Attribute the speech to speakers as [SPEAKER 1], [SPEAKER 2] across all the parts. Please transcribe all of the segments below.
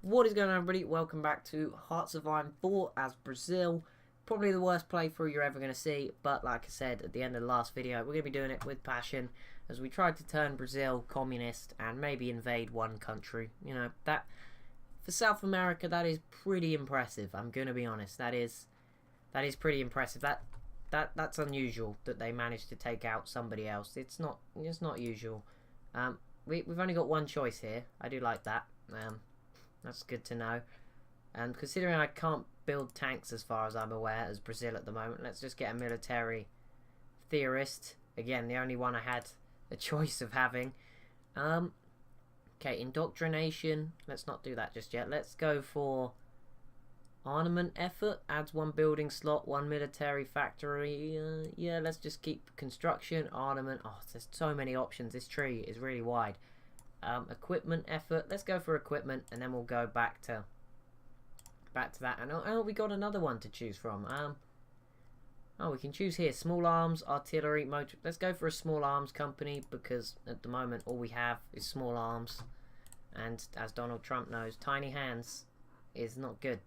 [SPEAKER 1] What is going on, everybody? Welcome back to Hearts of Iron 4 as Brazil. Probably the worst playthrough you're ever going to see, but like I said at the end of the last video, we're going to be doing it with passion as we try to turn Brazil communist and maybe invade one country. You know, that for South America, that is pretty impressive. I'm going to be honest. That is pretty impressive. That's unusual that they managed to take out somebody else. It's not usual. We've only got one choice here. I do like that. That's good to know. And considering I can't build tanks as far as I'm aware as Brazil at the moment, let's just get a military theorist. Again, the only one I had a choice of having. Okay, indoctrination. Let's not do that just yet. Let's go for armament effort. Adds one building slot, one military factory. Yeah, let's just keep construction, armament. Oh, there's so many options. This tree is really wide. Equipment effort. Let's go for equipment, and then we'll go back to that. And oh, we got another one to choose from. Oh, we can choose here: small arms, artillery, motor. Let's go for a small arms company because at the moment all we have is small arms, and as Donald Trump knows, tiny hands is not good.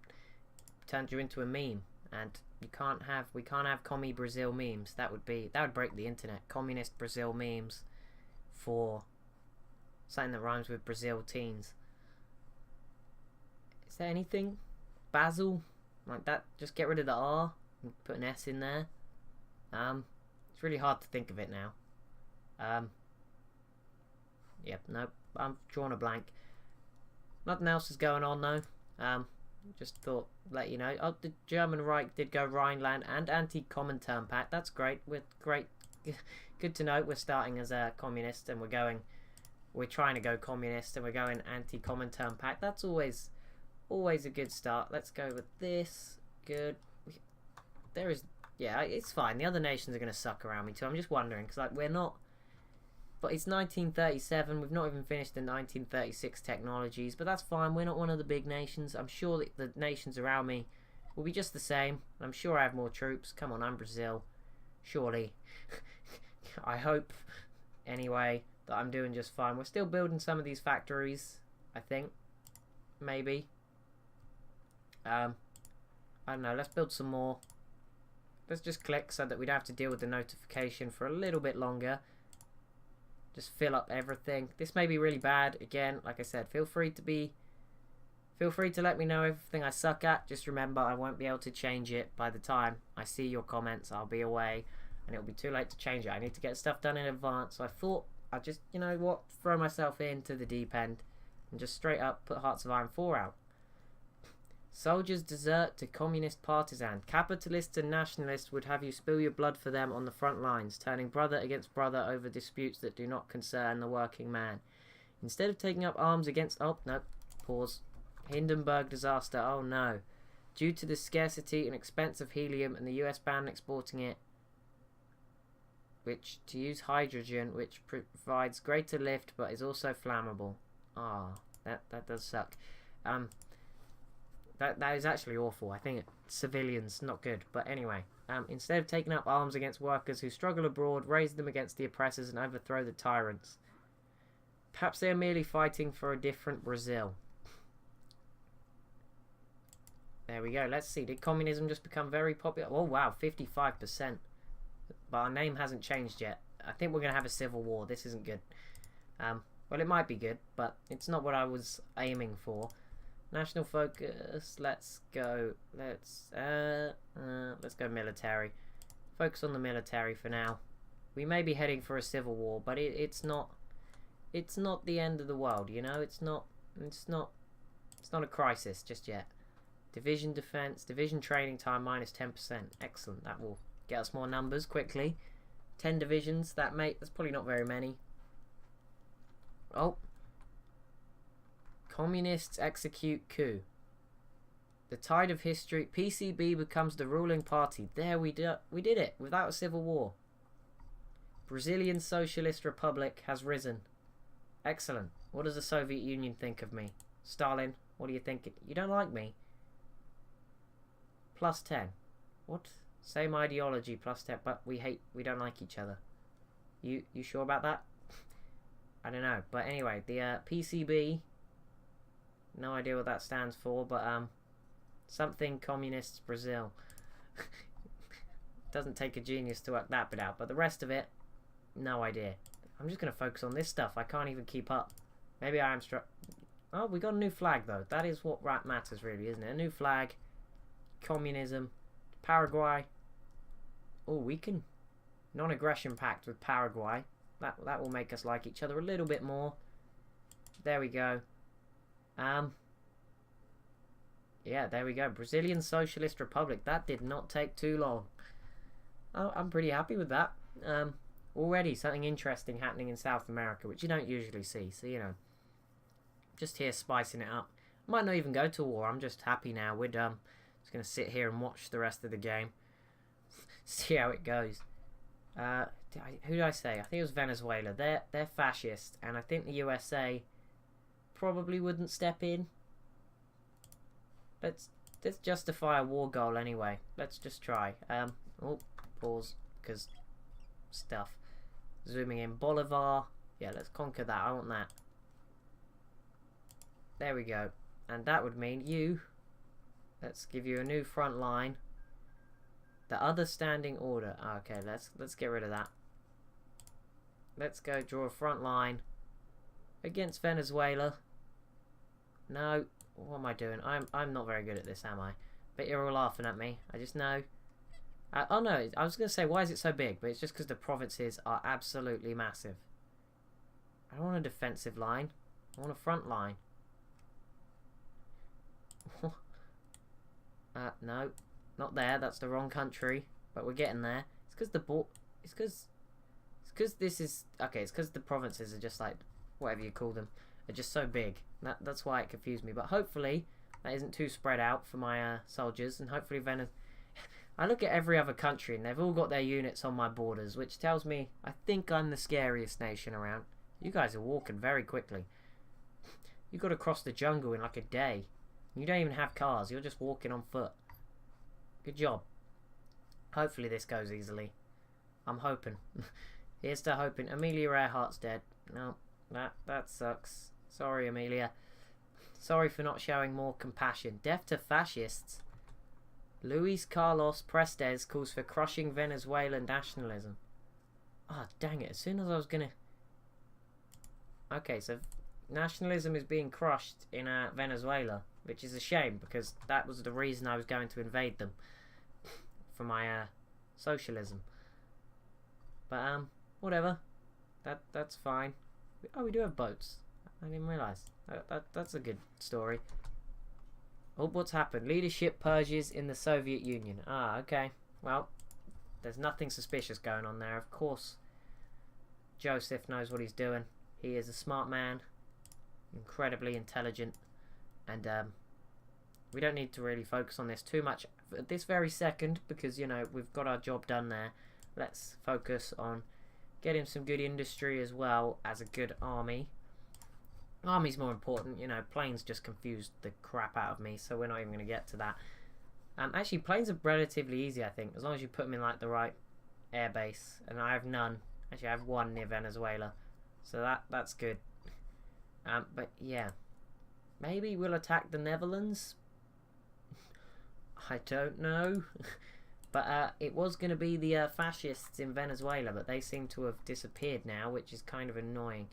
[SPEAKER 1] Turns you into a meme, and we can't have commie Brazil memes. That would break the internet. Communist Brazil memes for something that rhymes with Brazil teens. Is there anything? Basil? Like that? Just get rid of the R and put an S in there. It's really hard to think of it now. Yep, nope. I'm drawing a blank. Nothing else is going on though. Just thought, let you know. Oh, the German Reich did go Rhineland and anti-Comintern Pact. That's great. We're great. Good to know. We're starting as a communist and we're trying to go communist and we're going anti-Comintern Pact. That's always a good start. Let's go with this. Good. Yeah, it's fine. The other nations are going to suck around me too. I'm just wondering because like we're not. But it's 1937. We've not even finished the 1936 technologies, but that's fine. We're not one of the big nations. I'm sure that the nations around me will be just the same. I'm sure I have more troops. Come on, I'm Brazil. Surely. I hope. Anyway, that I'm doing just fine. We're still building some of these factories, I think. Maybe. I don't know. Let's build some more. Let's just click so that we don't have to deal with the notification for a little bit longer. Just fill up everything. This may be really bad. Again, like I said, feel free to let me know everything I suck at. Just remember, I won't be able to change it by the time I see your comments. I'll be away, and it'll be too late to change it. I need to get stuff done in advance. So I thought I'd just, you know what, throw myself into the deep end and just straight up put Hearts of Iron 4 out. Soldiers desert to communist partisan. Capitalists and nationalists would have you spill your blood for them on the front lines, turning brother against brother over disputes that do not concern the working man. Instead of taking up arms against... Oh, no. Pause. Hindenburg disaster. Oh, no. Due to the scarcity and expense of helium and the US ban exporting it, which to use hydrogen, which provides greater lift but is also flammable. Ah, that does suck. That is actually awful. I think civilians, not good. But anyway, instead of taking up arms against workers who struggle abroad, raise them against the oppressors and overthrow the tyrants. Perhaps they are merely fighting for a different Brazil. There we go. Let's see. Did communism just become very popular? Oh, wow. 55%. But our name hasn't changed yet. I think we're going to have a civil war. This isn't good. Well, it might be good, but it's not what I was aiming for. National focus. Let's go. Let's go military. Focus on the military for now. We may be heading for a civil war, but it's not the end of the world. You know, it's not a crisis just yet. Division defense, division training time minus 10%. Excellent. That will get us more numbers quickly. 10 divisions. That's probably not very many. Oh. Communists execute coup. The tide of history. PCB becomes the ruling party. There we did it without a civil war. Brazilian Socialist Republic has risen. Excellent. What does the Soviet Union think of me? Stalin, what do you think? You don't like me? Plus 10. What? Same ideology, plus 10, but we don't like each other. You sure about that? I don't know. But anyway, the PCB No idea what that stands for, but something communists Brazil. Doesn't take a genius to work that bit out, but the rest of it, no idea. I'm just going to focus on this stuff. I can't even keep up. Maybe I am struck. Oh, we got a new flag, though. That is what matters, really, isn't it? A new flag. Communism. Paraguay. Oh, we can... Non-aggression pact with Paraguay. That will make us like each other a little bit more. There we go. Yeah, there we go. Brazilian Socialist Republic. That did not take too long. Oh, I'm pretty happy with that. Already something interesting happening in South America, which you don't usually see. So, you know, just here spicing it up. Might not even go to war. I'm just happy now. We're just going to sit here and watch the rest of the game. See how it goes. Who did I say? I think it was Venezuela. They're fascist, and I think the USA probably wouldn't step in. Let's justify a war goal anyway. Let's just try. Oh, pause, because stuff. Zooming in. Bolivar. Yeah, let's conquer that. I want that. There we go. And that would mean you. Let's give you a new front line. The other standing order. Okay, let's get rid of that. Let's go draw a front line against Venezuela. No, what am I doing? I'm not very good at this, am I? But you're all laughing at me. I just know. Oh no, I was gonna say why is it so big, but it's just because the provinces are absolutely massive. I don't want a defensive line. I want a front line. No. Not there, that's the wrong country, but we're getting there. It's because this is okay. It's because the provinces are just like whatever you call them are just so big. That's why it confused me. But hopefully that isn't too spread out for my soldiers, and hopefully I look at every other country and they've all got their units on my borders, which tells me I think I'm the scariest nation around. You guys are walking very quickly. You got to cross the jungle in like a day. You don't even have cars. You're just walking on foot. Good job. Hopefully this goes easily. I'm hoping. Here's to hoping. Amelia Earhart's dead. No, that sucks. Sorry, Amelia. Sorry for not showing more compassion. Death to fascists. Luis Carlos Prestes calls for crushing Venezuelan nationalism. Ah, oh, dang it. As soon as I was gonna... Okay, so nationalism is being crushed in Venezuela. Which is a shame, because that was the reason I was going to invade them. For my socialism. But whatever. That's fine. Oh, we do have boats. I didn't realise. That's a good story. Oh, what's happened? Leadership purges in the Soviet Union. Ah, okay. Well, there's nothing suspicious going on there. Of course, Joseph knows what he's doing. He is a smart man. Incredibly intelligent. And we don't need to really focus on this too much at this very second, because, you know, we've got our job done there. Let's focus on getting some good industry as well as a good army. Army's more important, you know. Planes just confused the crap out of me, so we're not even going to get to that. Actually, planes are relatively easy, I think, as long as you put them in like the right airbase. And I have none. Actually, I have one near Venezuela, so that's good. But yeah. Maybe we'll attack the Netherlands? I don't know. But it was going to be the fascists in Venezuela, but they seem to have disappeared now, which is kind of annoying.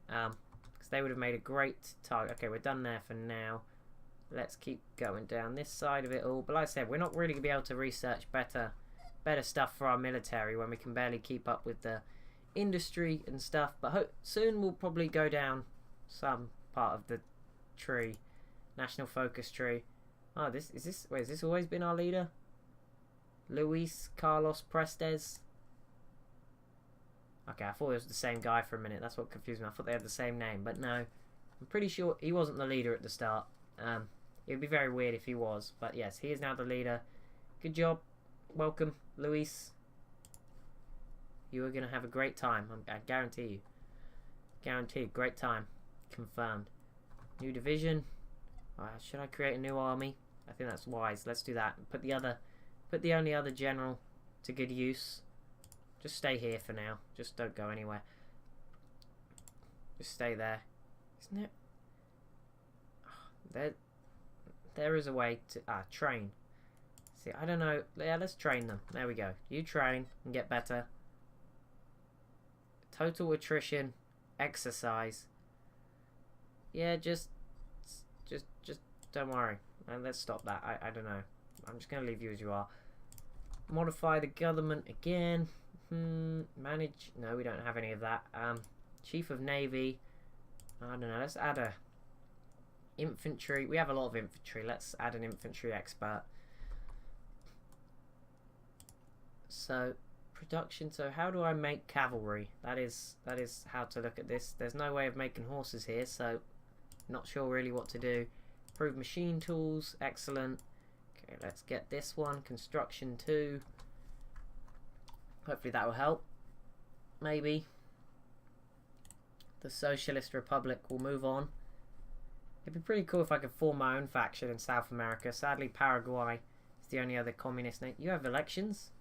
[SPEAKER 1] Because they would have made a great target. Okay, we're done there for now. Let's keep going down this side of it all. But like I said, we're not really going to be able to research better stuff for our military when we can barely keep up with the industry and stuff. But soon we'll probably go down some part of the tree, national focus tree. Oh, wait, has this always been our leader? Luis Carlos Prestes. Okay, I thought it was the same guy for a minute. That's what confused me. I thought they had the same name, but no. I'm pretty sure he wasn't the leader at the start. It would be very weird if he was, but yes, he is now the leader. Good job. Welcome, Luis. You are going to have a great time. I guarantee you. Guaranteed. Great time. Confirmed. New division. Should I create a new army? I think that's wise. Let's do that. Put the only other general to good use. Just stay here for now. Just don't go anywhere. Just stay there. Isn't it? There is a way to train. See, I don't know. Yeah, let's train them. There we go. You train and get better. Total attrition, exercise. Yeah, just don't worry. And let's stop that. I don't know. I'm just gonna leave you as you are. Modify the government again. Manage. No, we don't have any of that. Chief of Navy. I don't know. Let's add a infantry. We have a lot of infantry. Let's add an infantry expert. So production. So how do I make cavalry? That is how to look at this. There's no way of making horses here, so not sure really what to do. Improve machine tools. Excellent. Okay, let's get this one. Construction 2. Hopefully that will help. Maybe. The Socialist Republic will move on. It'd be pretty cool if I could form my own faction in South America. Sadly, Paraguay is the only other communist nation. You have elections?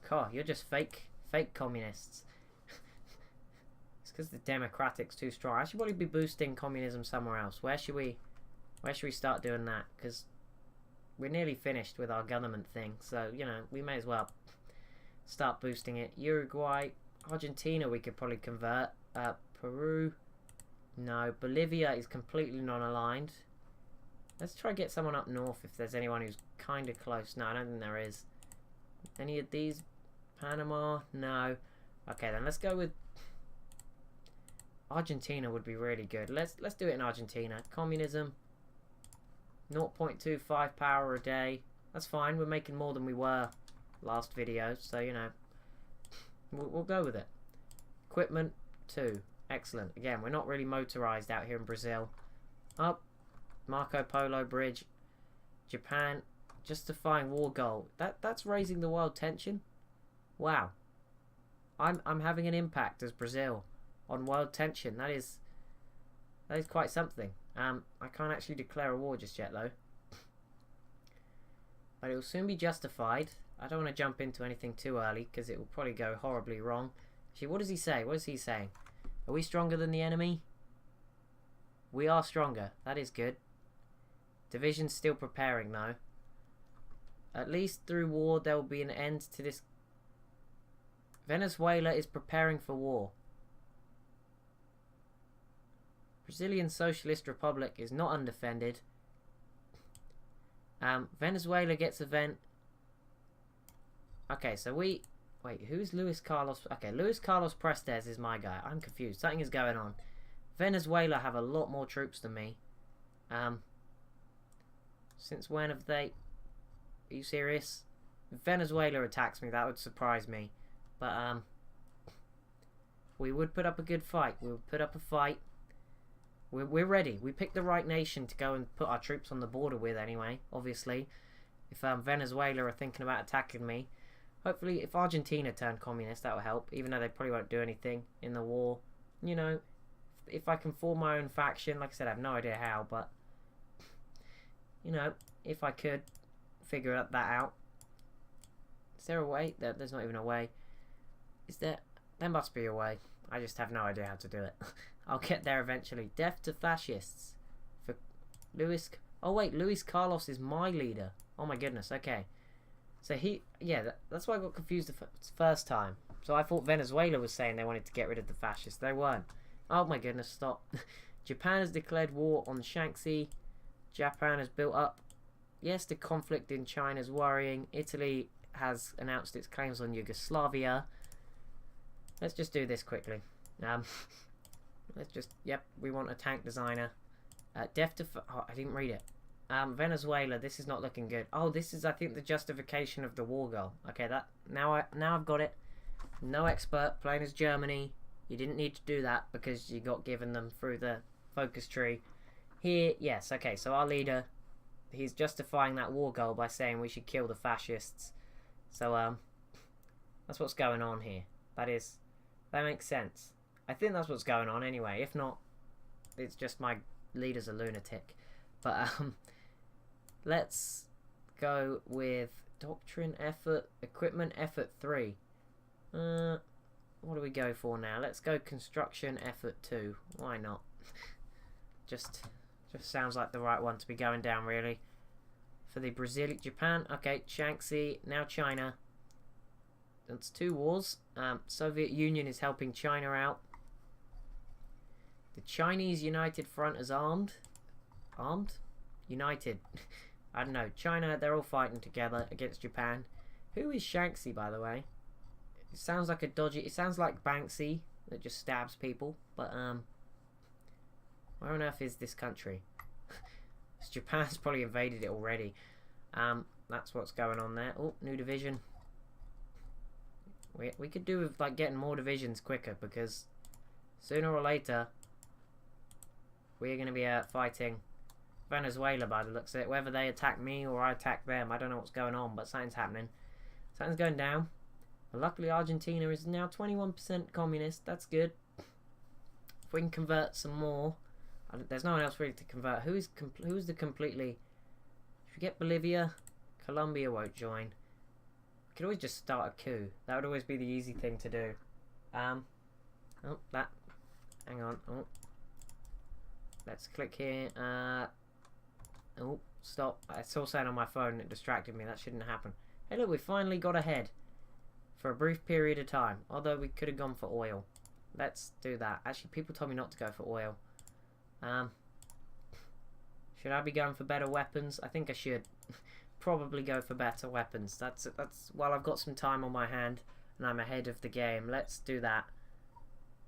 [SPEAKER 1] God, you're just fake communists. It's because the Democratic's too strong. I should probably be boosting communism somewhere else. Where should we start doing that? Because we're nearly finished with our government thing. So, you know, we may as well start boosting it. Uruguay, Argentina we could probably convert. Peru, no. Bolivia is completely non-aligned. Let's try to get someone up north if there's anyone who's kind of close. No, I don't think there is. Any of these? Panama? No. Okay, then let's go with Argentina would be really good. Let's do it in Argentina. Communism. 0.25 power a day. That's fine. We're making more than we were last video, so you know we'll go with it. Equipment 2. Excellent. Again, we're not really motorized out here in Brazil. Up. Marco Polo Bridge. Japan. Justifying war goal. That's raising the world tension. Wow. I'm having an impact as Brazil on world tension. That is quite something. I can't actually declare a war just yet though. But it will soon be justified. I don't want to jump into anything too early because it will probably go horribly wrong. Actually, what does he say? What is he saying? Are we stronger than the enemy? We are stronger. That is good. Division's still preparing though. At least through war there will be an end to this. Venezuela is preparing for war. Brazilian Socialist Republic is not undefended. Venezuela gets a vent. Okay, so we... Wait, who's Luis Carlos? Okay, Luis Carlos Prestes is my guy. I'm confused. Something is going on. Venezuela have a lot more troops than me. Since when have they... Are you serious? If Venezuela attacks me, that would surprise me. But, we would put up a good fight. We would put up a fight. We're ready. We picked the right nation to go and put our troops on the border with anyway, obviously. If Venezuela are thinking about attacking me. Hopefully, if Argentina turn communist, that will help. Even though they probably won't do anything in the war. You know, if I can form my own faction, like I said, I have no idea how, but... You know, if I could figure that out. Is there a way? There's not even a way. Is there? There must be a way. I just have no idea how to do it. I'll get there eventually. Death to fascists. For Luis... Oh wait, Luis Carlos is my leader. Oh my goodness, okay. So he... Yeah, that's why I got confused the first time. So I thought Venezuela was saying they wanted to get rid of the fascists. They weren't. Oh my goodness, stop. Japan has declared war on Shanxi. Japan has built up. Yes, the conflict in China is worrying. Italy has announced its claims on Yugoslavia. Let's just do this quickly. Let's just... Yep, we want a tank designer. Death to... Oh, I didn't read it. Venezuela, this is not looking good. Oh, this is, I think, the justification of the war goal. Okay, that... Now I've got it. No expert, plain as Germany. You didn't need to do that because you got given them through the focus tree. Here, yes, okay, so our leader... He's justifying that war goal by saying we should kill the fascists. So, that's what's going on here. That makes sense. I think that's what's going on anyway. If not, it's just my leader's a lunatic. But, let's go with doctrine effort, equipment effort 3. What do we go for now? Let's go construction effort 2. Why not? just Just sounds like the right one to be going down, really. For the Japan, okay, Shaanxi, now China. That's 2 wars. Soviet Union is helping China out. The Chinese United Front is armed. Armed? United. I don't know. China, they're all fighting together against Japan. Who is Shaanxi, by the way? It sounds like a dodgy... It sounds like Banksy that just stabs people. But, where on earth is this country? Japan's probably invaded it already. That's what's going on there. Oh, new division. We could do with, like, getting more divisions quicker, because sooner or later we're going to be fighting Venezuela by the looks of it. Whether they attack me or I attack them, I don't know what's going on, but something's happening. Something's going down. But luckily Argentina is now 21% communist. That's good. If we can convert some more. There's no one else really to convert. Who's the completely... If we get Bolivia, Colombia won't join. We could always just start a coup. That would always be the easy thing to do. Oh, that. Hang on. Oh. Let's click here. Oh, stop. I saw something on my phone and it distracted me. That shouldn't happen. Hey, look, we finally got ahead. For a brief period of time. Although we could have gone for oil. Let's do that. Actually, people told me not to go for oil. Should I be going for better weapons? I think I should. Probably go for better weapons. That's while I've got some time on my hand and I'm ahead of the game. Let's do that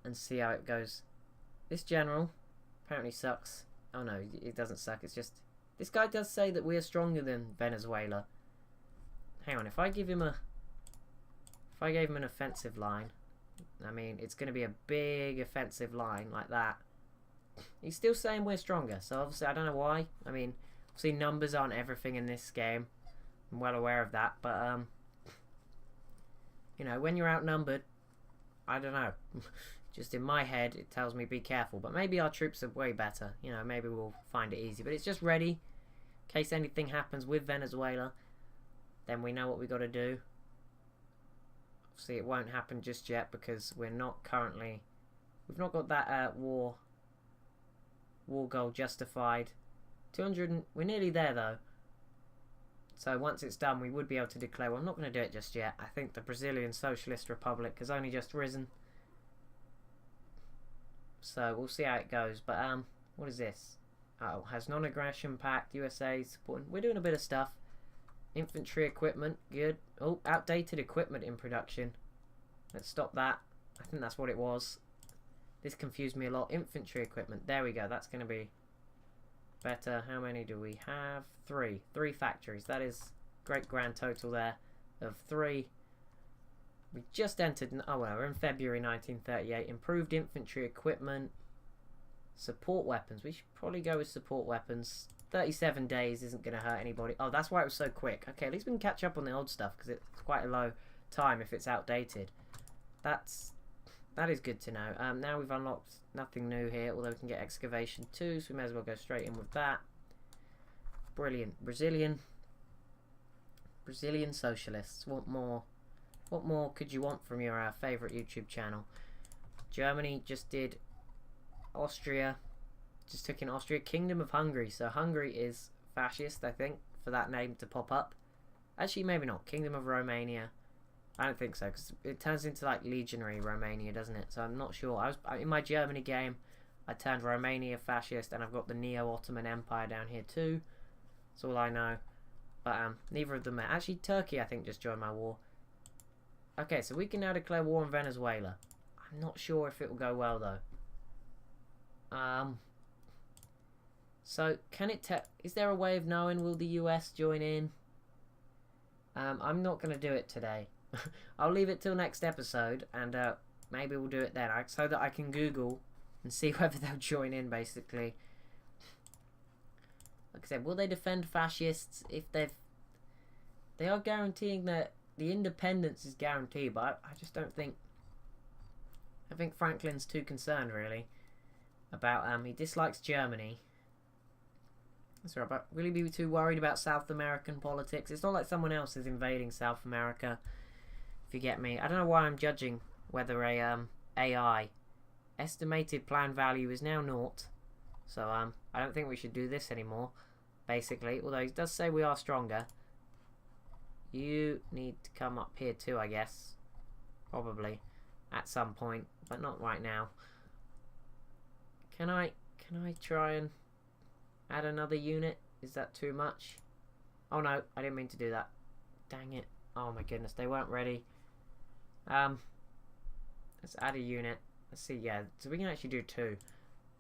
[SPEAKER 1] and see how it goes. This general apparently sucks. Oh no, it doesn't suck. It's just this guy does say that we are stronger than Venezuela. Hang on, if I gave him an offensive line, I mean it's going to be a big offensive line like that. He's still saying we're stronger, so obviously I don't know why. I mean, obviously numbers aren't everything in this game. I'm well aware of that, but you know, when you're outnumbered, I don't know. Just in my head, it tells me be careful. But maybe our troops are way better. You know, maybe we'll find it easy. But it's just ready in case anything happens with Venezuela. Then we know what we got to do. Obviously, it won't happen just yet because we're not currently. We've not got that war goal justified. 200. We're nearly there though. So once it's done, we would be able to declare. Well, I'm not going to do it just yet. I think the Brazilian Socialist Republic has only just risen. So we'll see how it goes. But what is this? Oh, has non-aggression pact. USA supporting. We're doing a bit of stuff. Infantry equipment, good. Oh, outdated equipment in production. Let's stop that. I think that's what it was. This confused me a lot. Infantry equipment. There we go. That's going to be better. How many do we have? 3. 3 factories. That is great grand total there of 3. We just entered... Oh, well, we're in February 1938. Improved infantry equipment. Support weapons. We should probably go with support weapons. 37 days isn't going to hurt anybody. Oh, that's why it was so quick. Okay, at least we can catch up on the old stuff because it's quite a low time if it's outdated. That is good to know. Now we've unlocked nothing new here, although we can get excavation too, so we may as well go straight in with that. Brilliant. Brazilian socialists. What more could you want from your favourite YouTube channel? Germany just did Austria. Just took in Austria. Kingdom of Hungary. So Hungary is fascist, I think, for that name to pop up. Actually, maybe not. Kingdom of Romania. I don't think so, because it turns into like legionary Romania, doesn't it? So I'm not sure. In my Germany game, I turned Romania fascist, and I've got the Neo-Ottoman Empire down here too. That's all I know. But neither of them are. Actually, Turkey, I think, just joined my war. Okay, so we can now declare war on Venezuela. I'm not sure if it will go well though. So can it is there a way of knowing will the US join in? I'm not going to do it today. I'll leave it till next episode, and maybe we'll do it then, so that I can Google and see whether they'll join in, basically. Like I said, will they defend fascists if they are guaranteeing that the independence is guaranteed, but I just don't think... I think Franklin's too concerned, really, about... he dislikes Germany. That's right, but will he be too worried about South American politics? It's not like someone else is invading South America, if you get me. I don't know why I'm judging whether a AI estimated plan value is now 0. So I don't think we should do this anymore, basically. Although he does say we are stronger. You need to come up here too, I guess. Probably. At some point. But not right now. Can I try and add another unit? Is that too much? Oh no, I didn't mean to do that. Dang it. Oh my goodness, they weren't ready. Let's add a unit. Let's see, yeah, so we can actually do 2.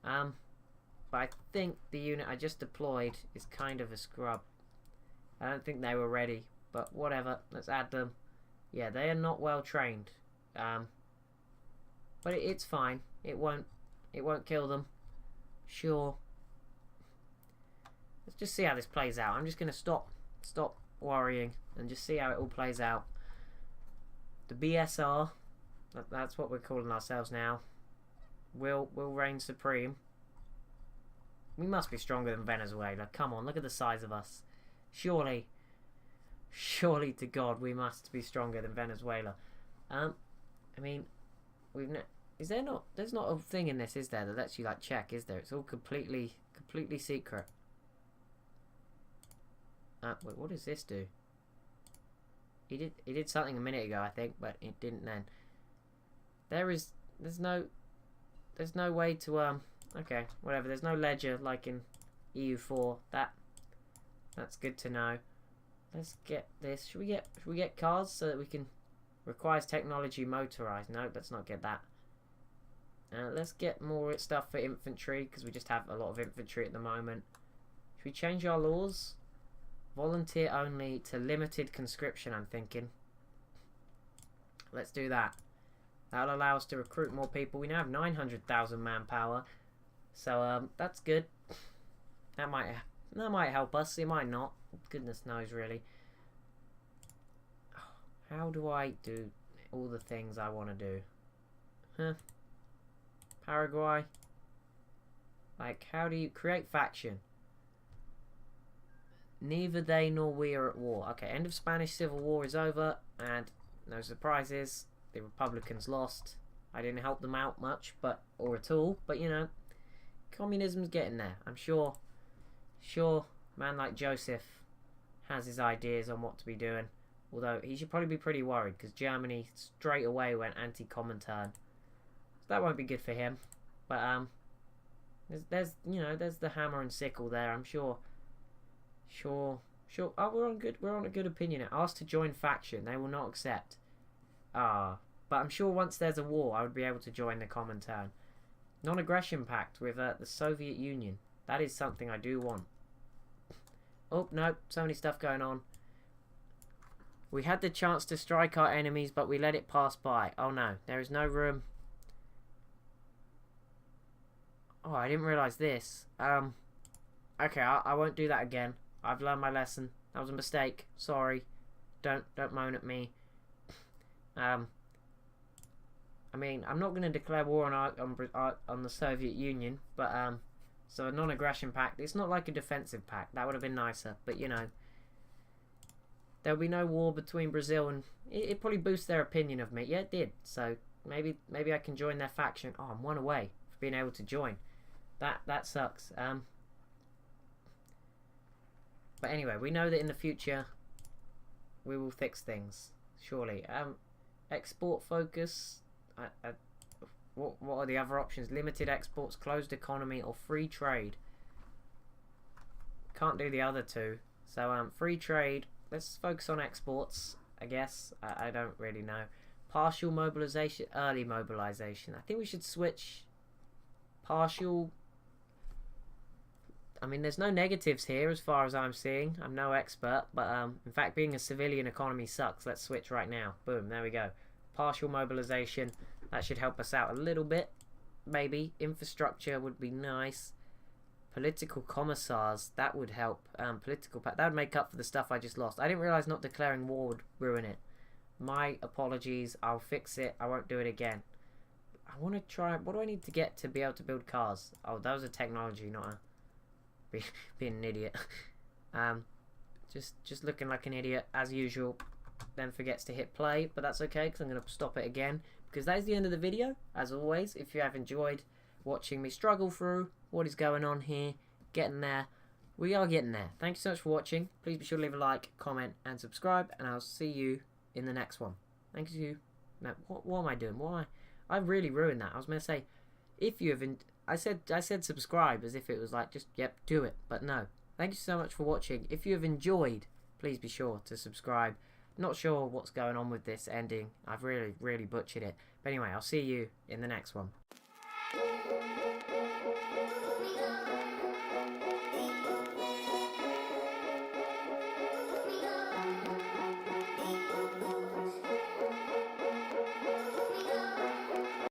[SPEAKER 1] But I think the unit I just deployed is kind of a scrub. I don't think they were ready, but whatever. Let's add them. Yeah, they are not well trained. But it's fine. It won't kill them. Sure. Let's just see how this plays out. I'm just gonna stop worrying and just see how it all plays out. The BSR, that's what we're calling ourselves now, will reign supreme. We must be stronger than Venezuela. Come on, look at the size of us. Surely to God, we must be stronger than Venezuela. I mean, there's not a thing in this, is there, that lets you like check, is there? It's all completely secret. Wait, what does this do? He did something a minute ago, I think, but it didn't then. There's no way to okay, whatever. There's no ledger like in EU4. That's good to know. Let's get this. Should we get cars so that we can requires technology motorized? No, let's not get that. Let's get more stuff for infantry because we just have a lot of infantry at the moment. Should we change our laws? Volunteer only to limited conscription, I'm thinking. Let's do that. That'll allow us to recruit more people. We now have 900,000 manpower. So that's good. That might help us. It might not. Goodness knows, really. How do I do all the things I want to do? Huh? Paraguay? Like, how do you create faction? Neither they nor we are at war. Okay, end of Spanish Civil War is over, and no surprises, the Republicans lost. I didn't help them out much, or at all, but you know, communism's getting there. I'm sure a man like Joseph has his ideas on what to be doing. Although he should probably be pretty worried because Germany straight away went anti-Comintern. So that won't be good for him. But there's the hammer and sickle there. I'm sure. Oh, we're on a good opinion. Asked to join faction, they will not accept. But I'm sure once there's a war, I would be able to join the Comintern. Non-aggression pact with the Soviet Union. That is something I do want. Oh no, so many stuff going on. We had the chance to strike our enemies, but we let it pass by. Oh no, there is no room. Oh, I didn't realise this. Okay, I won't do that again. I've learned my lesson. That was a mistake. Sorry. Don't moan at me. I mean, I'm not going to declare war on the Soviet Union, but so a non-aggression pact. It's not like a defensive pact. That would have been nicer, but you know, there'll be no war between Brazil and it probably boosts their opinion of me. Yeah, it did. So maybe I can join their faction. Oh, I'm one away from being able to join. That sucks. But anyway, we know that in the future we will fix things, surely. Export focus. What are the other options? Limited exports, closed economy, or free trade. Can't do the other two. So free trade. Let's focus on exports, I guess. I don't really know. Partial mobilization, early mobilization. I think we should switch partial. I mean, there's no negatives here as far as I'm seeing. I'm no expert, but in fact, being a civilian economy sucks. Let's switch right now. Boom, there we go. Partial mobilization. That should help us out a little bit. Maybe. Infrastructure would be nice. Political commissars. That would help. That would make up for the stuff I just lost. I didn't realise not declaring war would ruin it. My apologies. I'll fix it. I won't do it again. I want to try. What do I need to get to be able to build cars? Oh, that was a technology, not a... being an idiot. Just looking like an idiot as usual. Then forgets to hit play, but that's okay because I'm going to stop it again because that is the end of the video. As always, if you have enjoyed watching me struggle through what is going on here getting there. We are getting there. Thank you so much for watching. Please be sure to leave a like, comment, and subscribe, and I'll see you in the next one. Thank you. Now, what am I doing? I really ruined that. I was going to say, if you have... I said subscribe as if it was like, just, yep, do it. But no. Thank you so much for watching. If you have enjoyed, please be sure to subscribe. Not sure what's going on with this ending. I've really butchered it. But anyway, I'll see you in the next one.